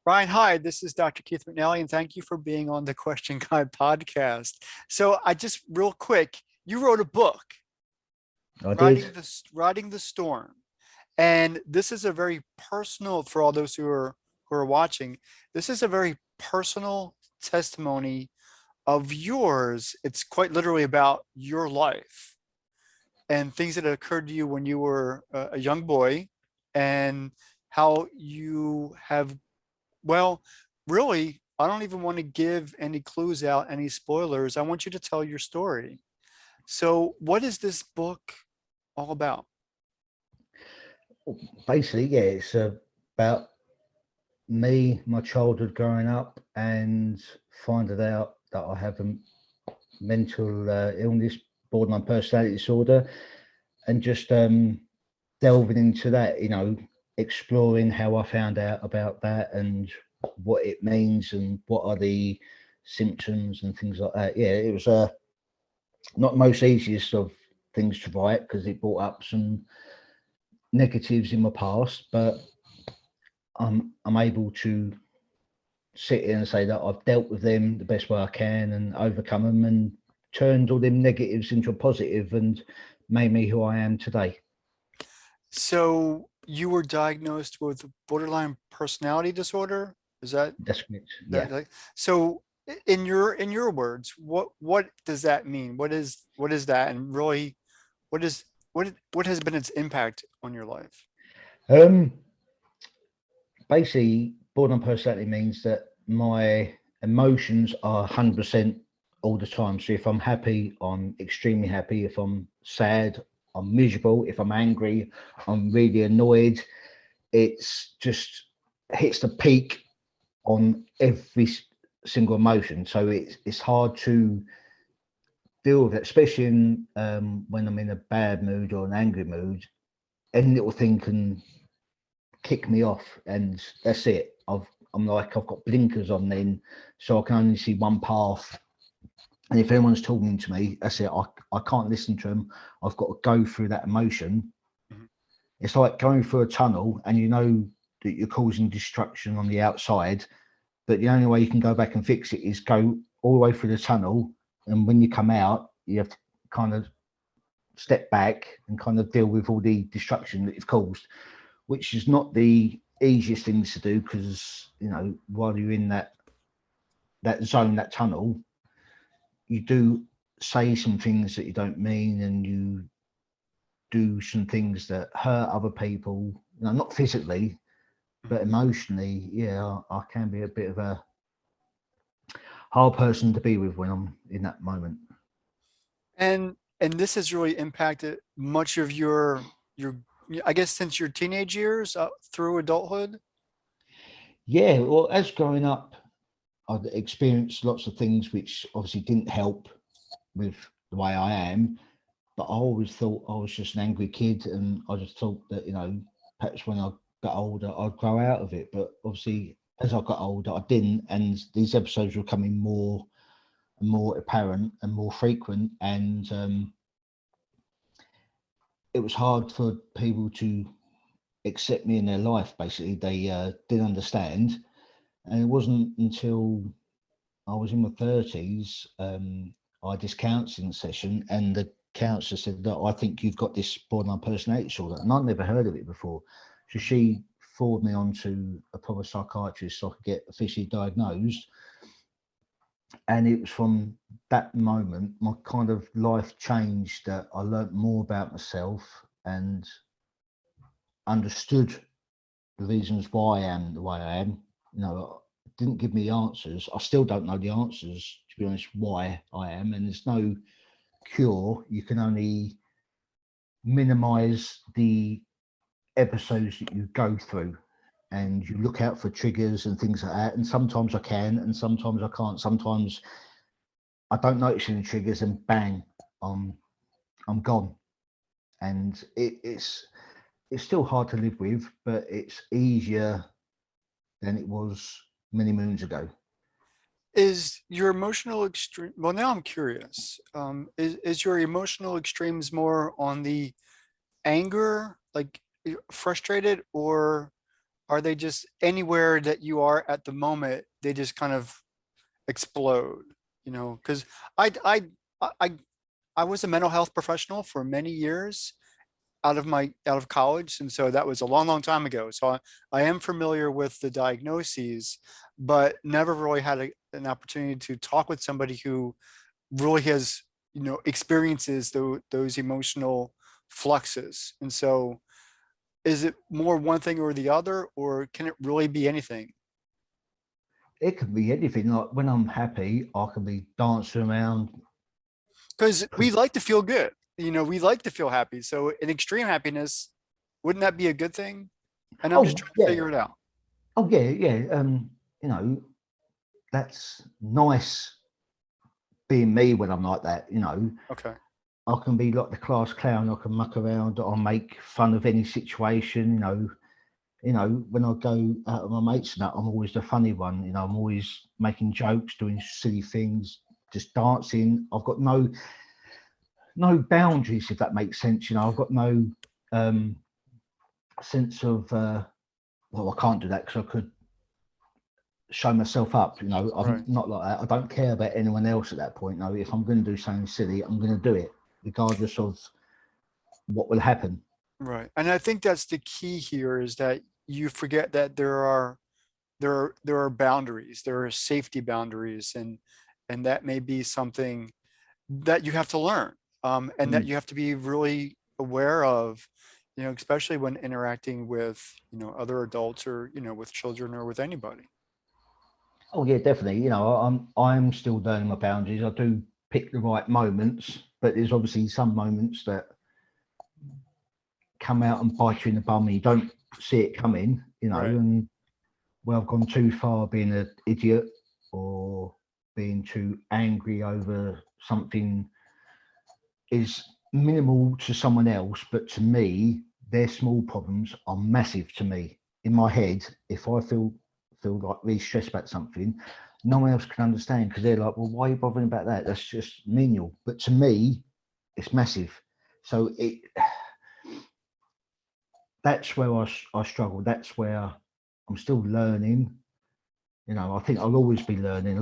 Ryan, hi, this is Dr. Keith McNally, and thank you for being on the Question Guide podcast. So I just real quick, you wrote a book, I did. Riding the Storm. And this is a very personal, for all those who are watching, this is a very personal testimony of yours. It's quite literally about your life and things that occurred to you when you were a young boy and how you have, well, really, I don't even want to give any clues out, any spoilers. I want you to tell your story. So, what is this book all about? Basically, yeah, it's about me, my childhood growing up, and finding out that I have a mental illness, borderline personality disorder, and just delving into that, exploring how I found out about that and what it means and what are the symptoms and things like that. Yeah, it was not the most easiest of things to write because it brought up some negatives in my past, but I'm able to sit here and say that I've dealt with them the best way I can and overcome them and turned all them negatives into a positive and made me who I am today. So, you were diagnosed with borderline personality disorder? Is that That's correct. Yeah. that like so in your words, what does that mean? What is that? And really, what is what has been its impact on your life? Um, Basically, borderline personality means that my emotions are 100% all the time. So if I'm happy, I'm extremely happy. If I'm sad, I'm miserable. If I'm angry, I'm really annoyed. It's just hits the peak on every single emotion. So it's hard to deal with it, especially when I'm in a bad mood or an angry mood. Any little thing can kick me off, and that's it. I've got blinkers on then, so I can only see one path. And if anyone's talking to me, that's it. I can't listen to them. I've got to go through that emotion. Mhm. It's like going through a tunnel, and you know that you're causing destruction on the outside, but the only way you can go back and fix it is go all the way through the tunnel. And when you come out, you have to kind of step back and kind of deal with all the destruction that you've caused, which is not the easiest things to do because while you're in that zone, that tunnel, you do say some things that you don't mean, and you do some things that hurt other people. Not physically, but Mhm. emotionally. Yeah, I can be a bit of a hard person to be with when I'm in that moment. And this has really impacted much of your I guess since your teenage years through adulthood. Yeah, well, as growing up, I'd experienced lots of things which obviously didn't help with the way I am. But I always thought I was just an angry kid, and I just thought that perhaps when I got older I'd grow out of it. But obviously, as I got older, I didn't, and these episodes were becoming more and more apparent and more frequent, and it was hard for people to accept me in their life. Basically, they didn't understand, and it wasn't until I was in my 30s. I had this counselling session, and the counsellor said that I think you've got this borderline personality disorder, and I'd never heard of it before. So she forwarded me on to a proper psychiatrist so I could get officially diagnosed. And it was from that moment my kind of life changed. That I learnt more about myself and understood the reasons why I am the way I am. It didn't give me answers. I still don't know the answers, to be honest, why I am. And there's no cure. You can only minimize the episodes that you go through, and you look out for triggers and things like that. And sometimes I can, and sometimes I can't. Sometimes I don't notice any triggers, and bang, I'm I'm gone. And it's still hard to live with, but it's easier than it was many moons ago. Is your emotional extreme, well, now I'm curious. Is your emotional extremes more on the anger, like you're frustrated, or are they just anywhere that you are at the moment, they just kind of explode, you know? Because I, I, I, I was a mental health professional for many years out of college, and so that was a long, long time ago. So I am familiar with the diagnoses, but never really had an opportunity to talk with somebody who really has, you know, experiences those emotional fluxes. And so, is it more one thing or the other, or can it really be anything? It could be anything. Like when I'm happy, I can be dancing around. Because we Could like to feel good, you know, we like to feel happy. So, in extreme happiness, wouldn't that be a good thing? And I'm just oh trying to yeah, figure it out. oh yeah, yeah. You know, that's nice being me when I'm like that. You know, Okay. I can be like the class clown. I can muck around. I'll make fun of any situation. You know, when I go out with my mates and that, I'm always the funny one. You know, I'm always making jokes, doing silly things, just dancing. I've got no boundaries, if that makes sense. You know, I've got no um, sense of well, I can't do that because I could show myself up. You know, I'm Right. not like that. I don't care about anyone else at that point. No, if I'm going to do something silly, I'm going to do it, regardless of what will happen. Right. And I think that's the key here, is that you forget that there are boundaries, there are safety boundaries, and that may be something that you have to learn, and that Mm. you have to be really aware of, you know, especially when interacting with, you know, other adults, or, you know, with children, or with anybody. Oh yeah, definitely. You know, I'm still learning my boundaries. I do pick the right moments, but there's obviously some moments that come out and bite you in the bum, and you don't see it coming. You know, Right. and where I've gone too far, being an idiot or being too angry over something is minimal to someone else, but to me, their small problems are massive to me. In my head, if I feel like really stressed about something, no one else can understand because they're like, "Well, why are you bothering about that? That's just menial." But to me, it's massive. So that's where I struggle. That's where I'm still learning. You know, I think I'll always be learning.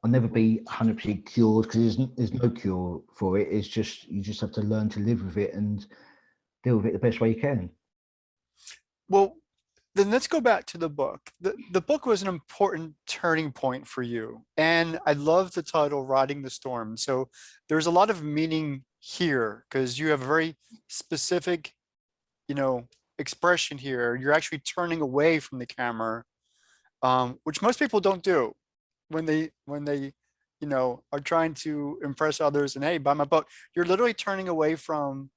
I'll never be 100% cured because there's no cure for it. It's just you just have to learn to live with it and deal with it the best way you can. Well, then let's go back to the book. The book was an important turning point for you. And I love the title, Riding the Storm. So there's a lot of meaning here, because you have a very specific, you know, expression here. You're actually turning away from the camera, which most people don't do when they, you know, are trying to impress others and, hey, buy my book. You're literally turning away from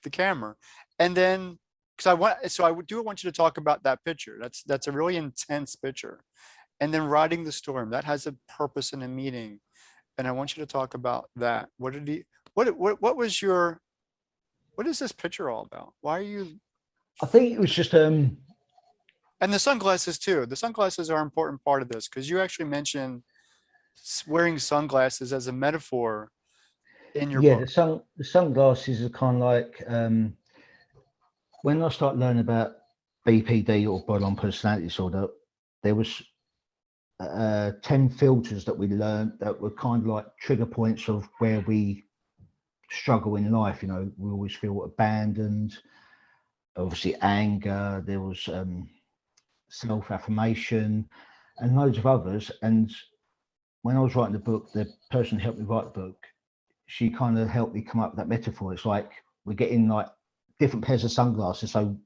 the camera. And then, because I do want you to talk about that picture. That's a really intense picture. And then Riding the Storm, that has a purpose and a meaning. And I want you to talk about that. What did he, what was your, what is this picture all about? Why are you, I think it was just and the sunglasses too. The sunglasses are an important part of this, because you actually mentioned wearing sunglasses as a metaphor in your yeah, book. the sunglasses are kind of like when I started learning about BPD or borderline personality disorder, there was 10 filters that we learned that were kind of like trigger points of where we struggle in life. You know, we always feel abandoned, obviously anger, there was self-affirmation and loads of others. And when I was writing the book, the person who helped me write the book, she kind of helped me come up with that metaphor. It's like we're getting like different pairs of sunglasses. So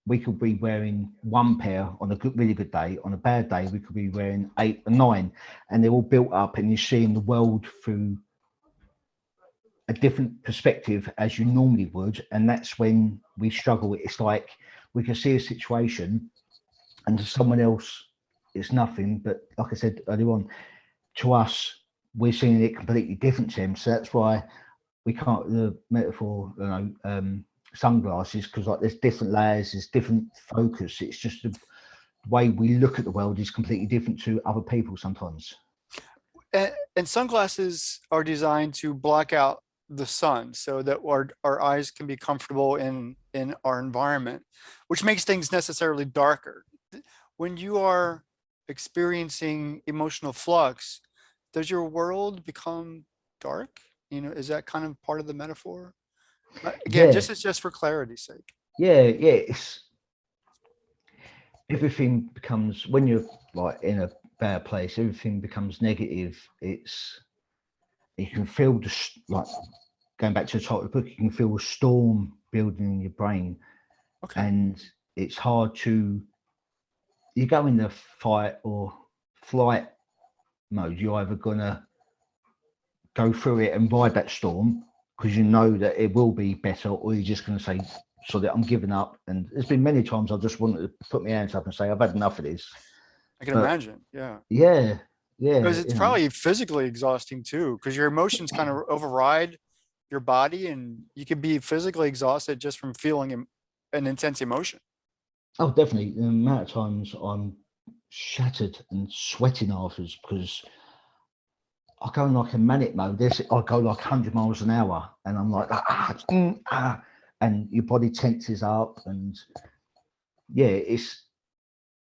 we could be wearing one pair on a good, really good day. On a bad day, we could be wearing 8 or 9, and they're all built up, and you're seeing the world through a different perspective as you normally would. And that's when we struggle. It's like we can see a situation, and to someone else, it's nothing. But like I said earlier on, to us, we're seeing it completely different to him. So that's why we can't the metaphor, sunglasses, because like there's different layers, there's different focus. It's just the way we look at the world is completely different to other people sometimes. And sunglasses are designed to block out the sun so that our eyes can be comfortable in in our environment, which makes things necessarily darker. When you are experiencing emotional flux, does your world become dark? Is that kind of part of the metaphor? Again, Yeah, just for clarity's sake. yeah. It's everything becomes when you're like in a bad place. Everything becomes negative. It's you can feel just like going back to the top of the book. You can feel a storm building in your brain, Okay. and it's hard to. You go in the fight or flight mode. You're either gonna go through it and ride that storm because you know that it will be better, or you're just going to say, "So that I'm giving up." And there's been many times I've just wanted to put my hands up and say, "I've had enough of this." I can But imagine. Yeah. yeah, Because yeah, it's probably physically exhausting too, because your emotions kind of override your body and you could be physically exhausted just from feeling an intense emotion. oh, definitely. The amount of times I'm shattered and sweating afterwards because I go in like a manic mode. This I go like 100 miles an hour, and I'm like, Wow. and your body tenses up, and yeah, it's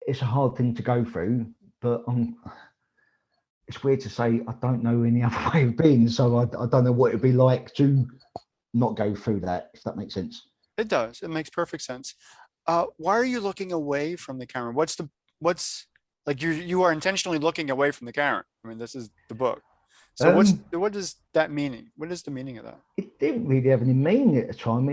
a hard thing to go through, but it's weird to say I don't know any other way of being, so I don't know what it'd be like to not go through that, if that makes sense. It does. It makes perfect sense. Why are you looking away from the camera? What's like you are intentionally looking away from the camera. I mean, this is the book. So Um, what is that meaning? What is the meaning of that? it didn't really have any meaning at the time.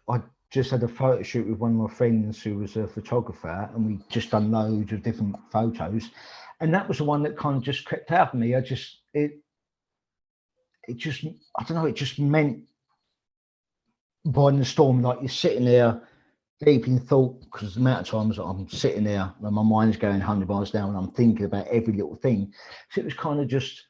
I just had a photo shoot with one of my friends who was a photographer, and we just done loads of different photos, and that was the one that kind of just crept out of me. It just I don't know. It just meant riding the storm, like you're sitting there deep in thought, because the amount of times I'm sitting there and my mind's going 100 miles an hour and I'm thinking about every little thing. So it was kind of just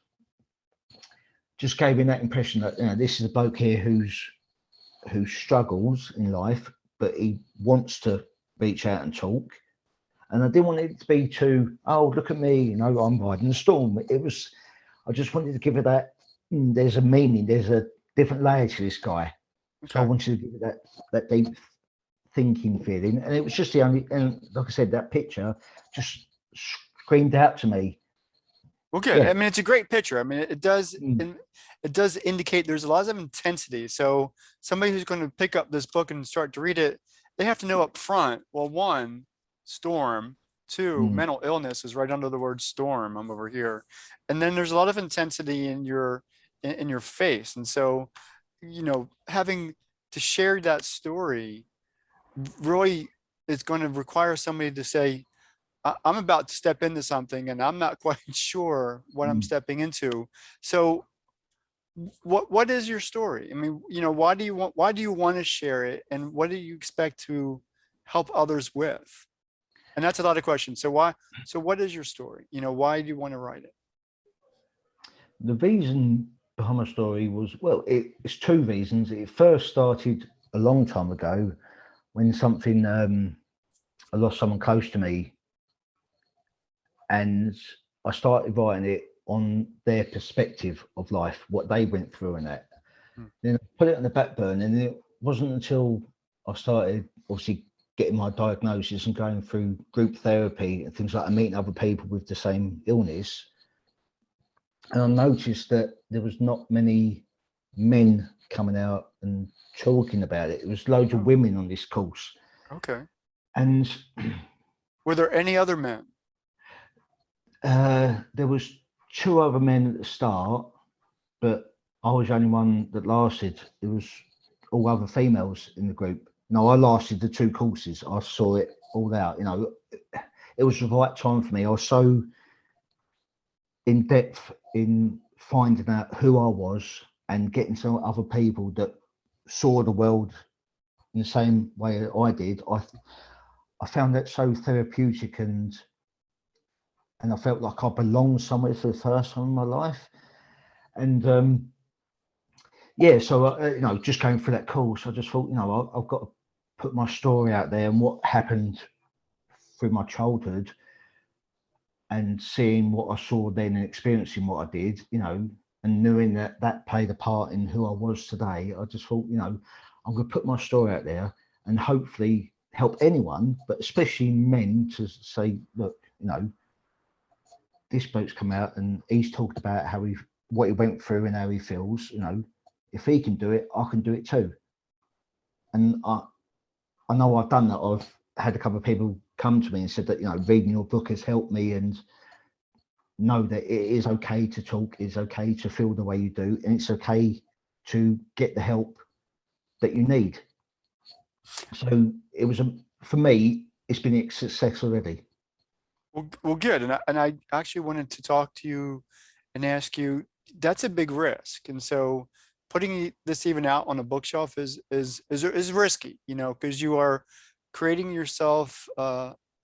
gave me that impression that this is a bloke here who struggles in life, but he wants to reach out and talk. And I didn't want it to be too, oh, look at me, I'm riding the storm. I just wanted to give it that, there's a meaning, there's a different layer to this guy. So I Okay. wanted to give it that deep thinking feeling. And it was just the only, and like I said, that picture just screamed out to me. Well, good. Yeah. I mean, it's a great picture. I mean, Mm, it does indicate there's a lot of intensity. So somebody who's going to pick up this book and start to read it, they have to know up front, well, one, storm, two, mm, mental illness is right under the word storm. I'm over here. And then there's a lot of intensity in your face. And so, having to share that story really is going to require somebody to say, I'm about to step into something and I'm not quite sure what I'm mm. stepping into. So what is your story? I mean, why do you want to share it and what do you expect to help others with? And that's a lot of questions. So what is your story? Why do you want to write it? The reason behind my story was, well, it's two reasons. It first started a long time ago when I lost someone close to me, and I started writing it on their perspective of life, what they went through and that. Hmm. Then I put it on the back burner, and it wasn't until I started obviously getting my diagnosis and going through group therapy and things like that, and meeting other people with the same illness. And I noticed that there was not many men coming out and talking about it. There was loads of Oh, women on this course, okay. and Were there any other men? there was two other men at the start, but I was the only one that lasted. There was all other females in the group. No, I lasted the two courses. I saw it all out. It was the right time for me. I was so in depth in finding out who I was and getting some other people that saw the world in the same way that I did. I found that so therapeutic, and I felt like I belonged somewhere for the first time in my life. And yeah, so just going through that course, I just thought, I've got to put my story out there and what happened through my childhood, and seeing what I saw then and experiencing what I did, and knowing that that played a part in who I was today. I just thought, I'm going to put my story out there, and hopefully help anyone, but especially men, to say, look, this bloke's come out and he's talked about what he went through and how he feels. If he can do it, I can do it too. And I know I've done that. I've had a couple of people come to me and said that reading your book has helped me, and know that it is okay to talk, it's okay to feel the way you do, and it's okay to get the help that you need. So it was for me, it's been a success already. Well, good. And I actually wanted to talk to you and ask you, that's a big risk. And so putting this even out on a bookshelf is risky, because you are creating yourself,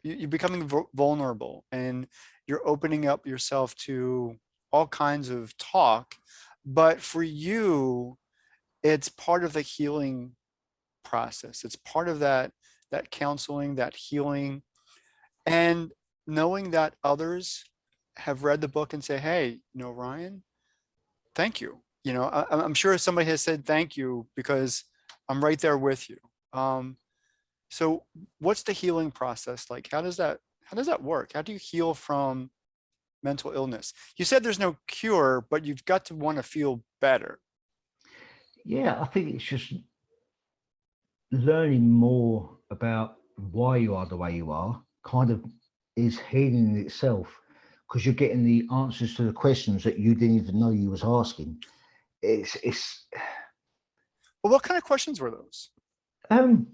you're becoming vulnerable, and you're opening up yourself to all kinds of talk. But for you, it's part of the healing process. It's part of that counseling, that healing, and knowing that others have read the book and say, hey, Ryan, thank you. I'm sure somebody has said thank you, because I'm right there with you. um, so what's the healing process like? How does that work? How do you heal from mental illness? You said there's no cure, but you've got to want to feel better. Yeah, I think it's just learning more about why you are the way you are kind of is healing in itself, because you're getting the answers to the questions that you didn't even know you was asking. It's Well, what kind of questions were those? um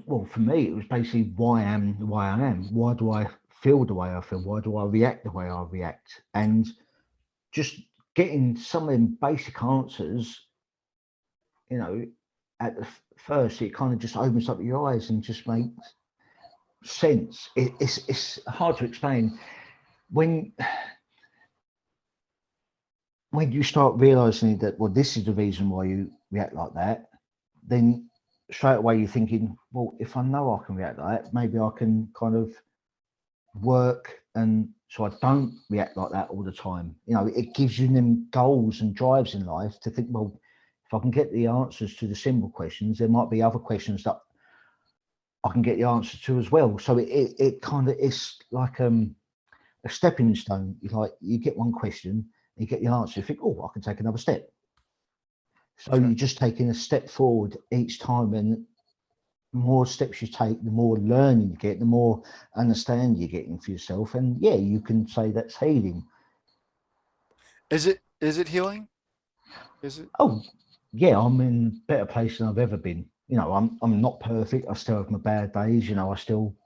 well, for me it was basically why I am the way I am. Why do I feel the way I feel? Why do I react the way I react? And just getting some of them basic answers, you know, at the first, it kind of just opens up your eyes and just makes sense. It's hard to explain when you start realizing that, well, this is the reason why you react like that. Then straight away you're thinking, well, if I know I can react like that, maybe I can kind of work and so I don't react like that all the time. It gives you them goals and drives in life to think, well, if I can get the answers to the simple questions, there might be other questions that I can get the answer to as well. So it kind of is like a stepping stone. You get one question, you get the answer, you think, oh, I can take another step. So Okay. you're just taking a step forward each time, and the more steps you take, the more learning you get, the more understanding you're getting for yourself. And yeah, you can say that's healing. Is it healing? Is it? Oh, yeah, I'm in a better place than I've ever been. I'm not perfect. I still have my bad days. I still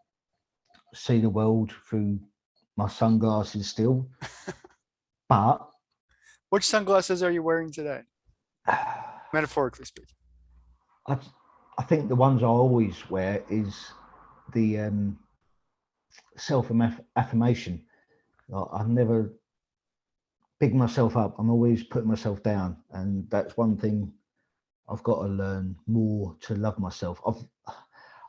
see the world through my sunglasses still. But Which sunglasses are you wearing today, metaphorically speaking? I, I think the ones I always wear is the self affirmation. I never big myself up. I'm always putting myself down, and that's one thing I've got to learn more to love myself.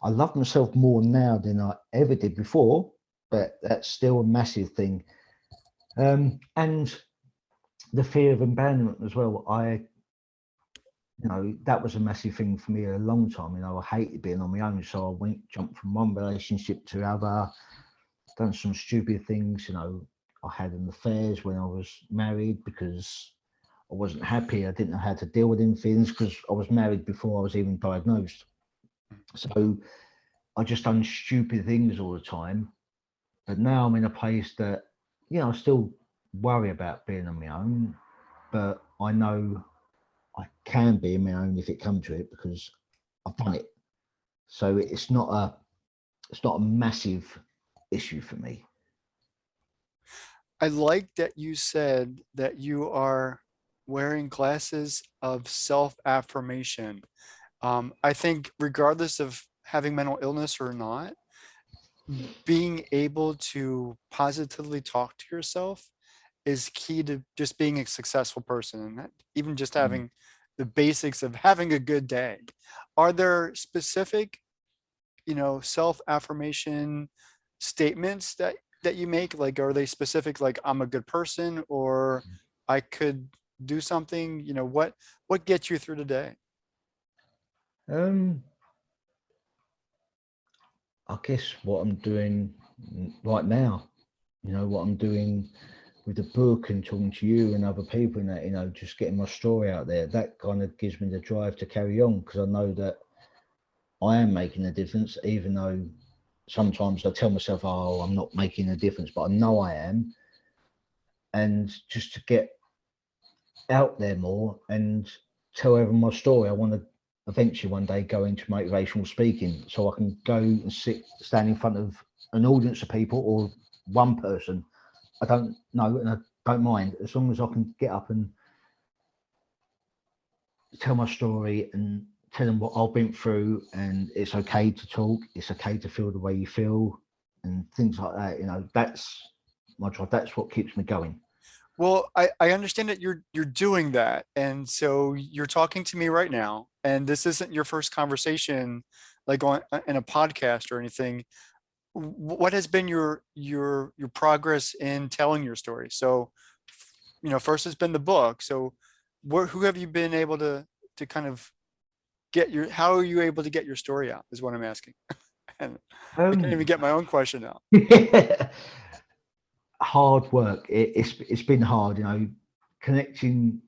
I love myself more now than I ever did before, Right. but that's still a massive thing. And the fear of abandonment as well. That was a massive thing for me a long time. I hated being on my own, so jumped from one relationship to other, done some stupid things. I had an affairs when I was married because I wasn't happy. I didn't know how to deal with them feelings because I was married before I was even diagnosed. So I just done stupid things all the time. But now I'm in a place that, I still worry about being on my own, but I know I can be on my own if it comes to it because I've done it. So it's not a massive issue for me. I like that you said that you are wearing glasses of self-affirmation. I think regardless of having mental illness or not, being able to positively talk to yourself is key to just being a successful person, and that even just Mm. having the basics of having a good day. Are there specific, self-affirmation statements that you make? Like, are they specific, like I'm a good person, or I could do something? What gets you through the day? Um, I guess what I'm doing right now, what I'm doing with the book and talking to you and other people and that, just getting my story out there, that kind of gives me the drive to carry on because I know that I am making a difference, even though sometimes I tell myself, oh, I'm not making a difference, but I know I am. And just to get out there more and tell everyone my story, I want to eventually one day go into motivational speaking so I can go and stand in front of an audience of people or one person. I don't know and I don't mind as long as I can get up and tell my story and tell them what I've been through, and it's okay to talk, it's okay to feel the way you feel, and things like that. That's my drive. That's what keeps me going. Well, I understand that you're doing that. And so you're talking to me right now, and this isn't your first conversation like on in a podcast or anything. What has been your progress in telling your story? So, first has been the book. So who have you been able to kind of how are you able to get your story out is what I'm asking. And I can't even Um, get my own question out. Hard work. It's been hard. Connecting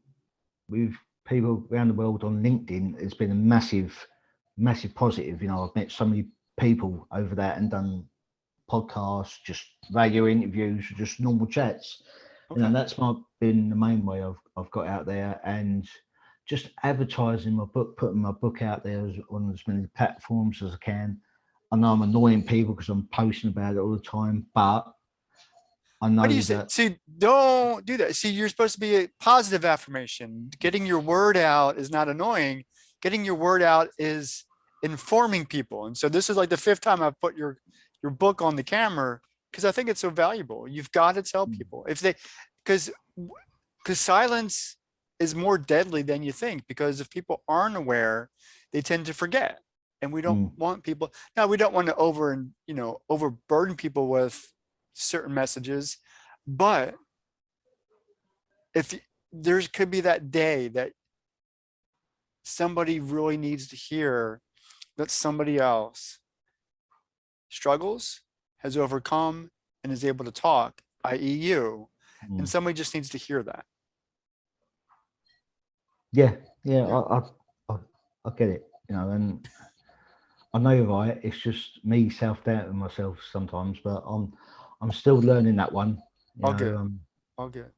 with people around the world on LinkedIn has been a massive positive. I've met so many people over that and done podcasts, just radio interviews, just normal chats. Okay. That's been the main way I've got out there, and just advertising my book, putting my book out there on as many platforms as I can. I know I'm annoying people because I'm posting about it all the time, but I Why do know you say, that. see, don't do that. See, you're supposed to be a positive affirmation. Getting your word out is not annoying. Getting your word out is informing people. And so this is like the fifth time I've put your book on the camera because I think it's so valuable. You've got to tell people if they, because because silence is more deadly than you think, because if people aren't aware, they tend to forget. And we don't Mm, want people, now we don't want to overburden people with certain messages, but if there could be that day that somebody really needs to hear that somebody else struggles, has overcome, and is able to talk, i.e. you, and mm. somebody just needs to hear that. Yeah, yeah, Yeah. I get it. And I know you're right. It's just me self doubting myself sometimes, but I'm still learning that one. All good. All good.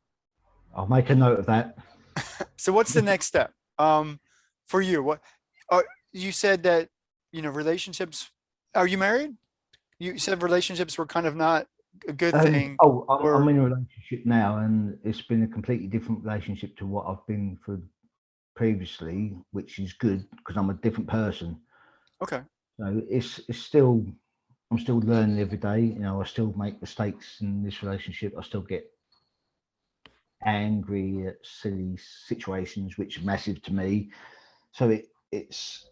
I'll make a note of that. So what's the next step for you? What you said that relationships, are you married? You said relationships were kind of not a good thing, I'm or in a relationship now, and it's been a completely different relationship to what I've been for previously, which is good because I'm a different person. okay. So it's still I'm still learning every day. I still make mistakes in this relationship. I still get angry at silly situations, which are massive to me. So it's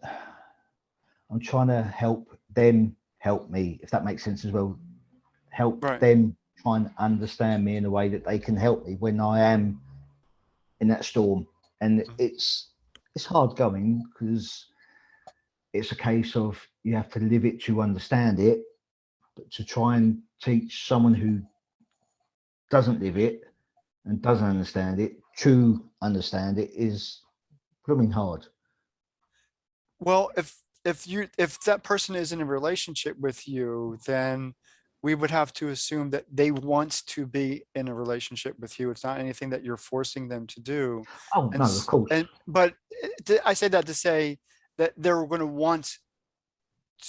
I'm trying to help them help me, if that makes sense as well. Help Right. them try and understand me in a way that they can help me when I am in that storm. And Mhm. it's hard going because it's a case of you have to live it to understand it, but to try and teach someone who doesn't live it and doesn't understand it to understand it is blooming hard. Well, if that person is in a relationship with you, then we would have to assume that they want to be in a relationship with you. It's not anything that you're forcing them to do. Oh And no, of course. but I say that to say that they're going to want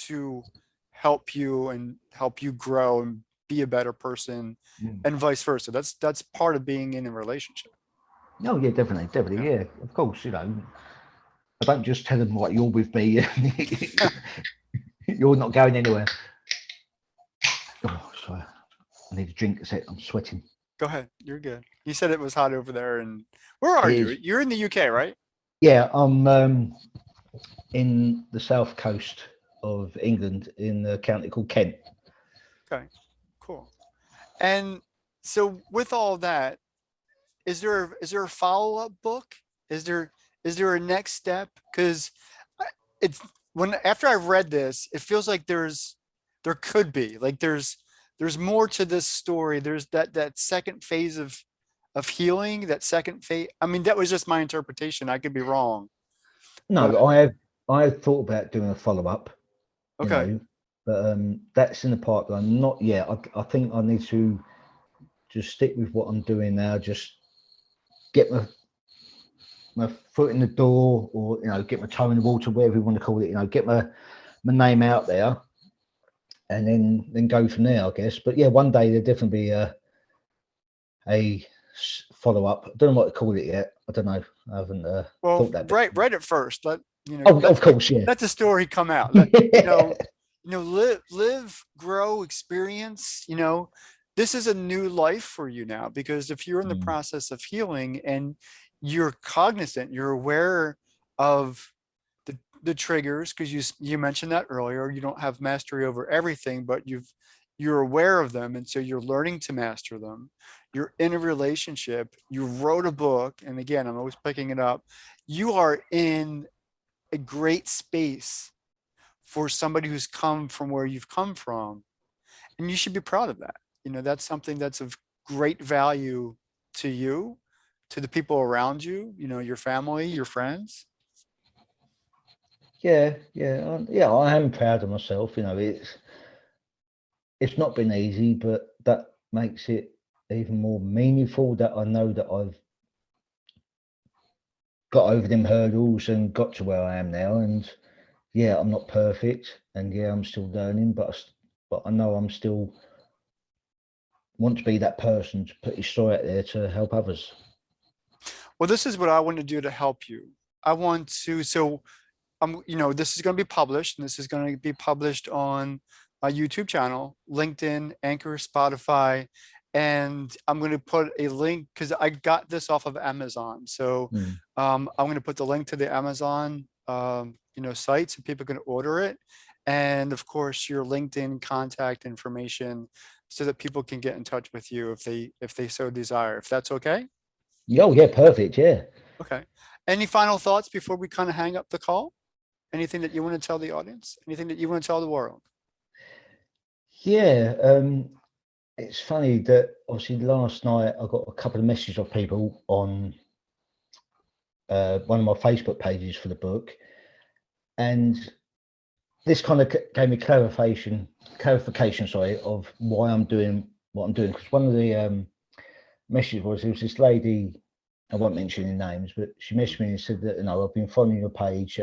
to help you and help you grow and be a better person, Mm. and vice versa. That's part of being in a relationship. Oh yeah, definitely, Yeah. yeah, of course. I don't just tell them like you're with me, you're not going anywhere. Oh, sorry, I need a drink. I'm sweating. Go ahead. You're good. You said it was hot over there, and where are It you? is. You're in the UK, right? Yeah, I'm in the south coast of England in a county called Kent. Okay, cool. And so with all that, is there a follow-up book? Is there is there a next step? Because it's when after I've read this, it feels like there could be like there's more to this story. There's that second phase of healing, that second phase. I mean, that was just my interpretation. I could be wrong, but No, I have thought about doing a follow up, you okay. know, but that's in the pipeline. Not yet. I think I need to just stick with what I'm doing now. Just get my foot in the door, or get my toe in the water, whatever you want to call it. Get my name out there, and then go from there, I guess. But yeah, one day there'll definitely be a follow up. I don't know what to call it yet. I don't know. I haven't Well, thought that bit. right at first, Oh, let of course, yeah. let the story come out. Let Yeah. live, grow, experience. This is a new life for you now, because if you're in the Mm, process of healing and you're cognizant, you're aware of the triggers, because you mentioned that earlier. You don't have mastery over everything, but you're aware of them, and so you're learning to master them. You're in a relationship. You wrote a book, and again, I'm always picking it up. You are in a great space for somebody who's come from where you've come from, and you should be proud of that. That's something that's of great value to you, to the people around you, your family, your friends. yeah. I am proud of myself. It's not been easy, but that makes it even more meaningful that I know that I've got over them hurdles and got to where I am now. And yeah, I'm not perfect, and yeah, I'm still learning, but I know I'm still want to be that person to put his story out there to help others. Well, this is what I want to do to help you. I want to, so this is going to be published, and this is going to be published on a YouTube channel, LinkedIn, Anchor, Spotify, and I'm going to put a link because I got this off of Amazon. So Mm. I'm going to put the link to the Amazon, site, so people can order it, and of course your LinkedIn contact information, so that people can get in touch with you if they so desire. If that's okay. Oh yeah, perfect. Yeah, Okay. Any final thoughts before we kind of hang up the call? Anything that you want to tell the audience? Anything that you want to tell the world? yeah. It's funny that obviously last night I got a couple of messages of people on one of my Facebook pages for the book, and this kind of gave me clarification, sorry, of why I'm doing what I'm doing. Because one of the messages was, there was this lady, I won't mention any names, but she messaged me and said that I've been following your page.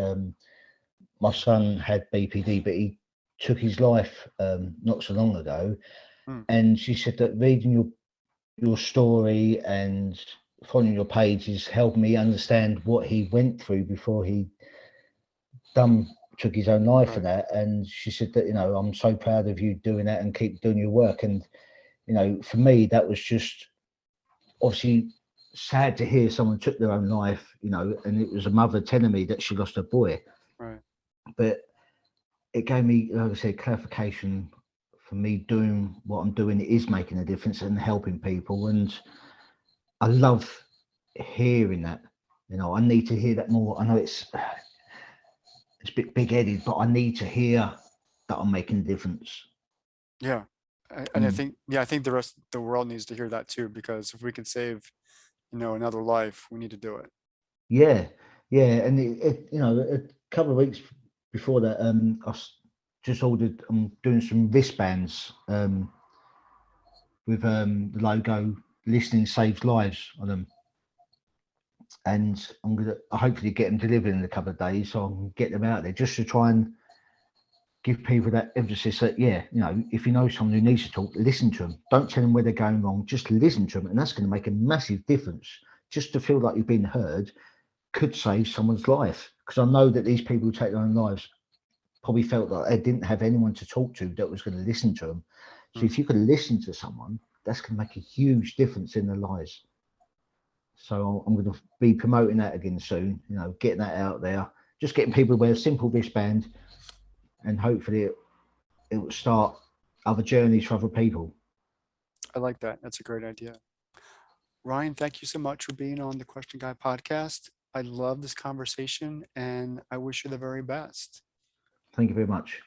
My son had BPD, but he took his life not so long ago, Mm, and she said that reading your story and following your page has helped me understand what he went through before he done took his own life and right, that. And she said that I'm so proud of you doing that and keep doing your work. And for me that was just obviously sad to hear someone took their own life, and it was a mother telling me that she lost her boy. right. But it gave me, like I said, clarification for me doing what I'm doing is making a difference and helping people. And I love hearing that. I need to hear that more. I know it's a bit big headed, but I need to hear that I'm making a difference. Yeah. And I Mm. think, yeah, I think the rest of the world needs to hear that too, because if we can save, another life, we need to do it. Yeah, yeah. And a couple of weeks before that, just ordered. I'm doing some wristbands with the logo "Listening Saves Lives" on them, and I'm gonna hopefully get them delivered in a couple of days, so I can get them out there just to try and give people that emphasis that if you know someone who needs to talk, listen to them. Don't tell them where they're going wrong. Just listen to them, and that's going to make a massive difference. Just to feel like you've been heard could save someone's life. Because I know that these people who take their own lives probably felt like they didn't have anyone to talk to that was going to listen to them. So Mm, if you could listen to someone, that's going to make a huge difference in their lives. So I'm going to be promoting that again soon. Getting that out there, just getting people to wear a simple wristband, and hopefully it will start other journeys for other people. I like that. That's a great idea. Ryan, thank you so much for being on the Question Guy podcast. I love this conversation, and I wish you the very best. Thank you very much.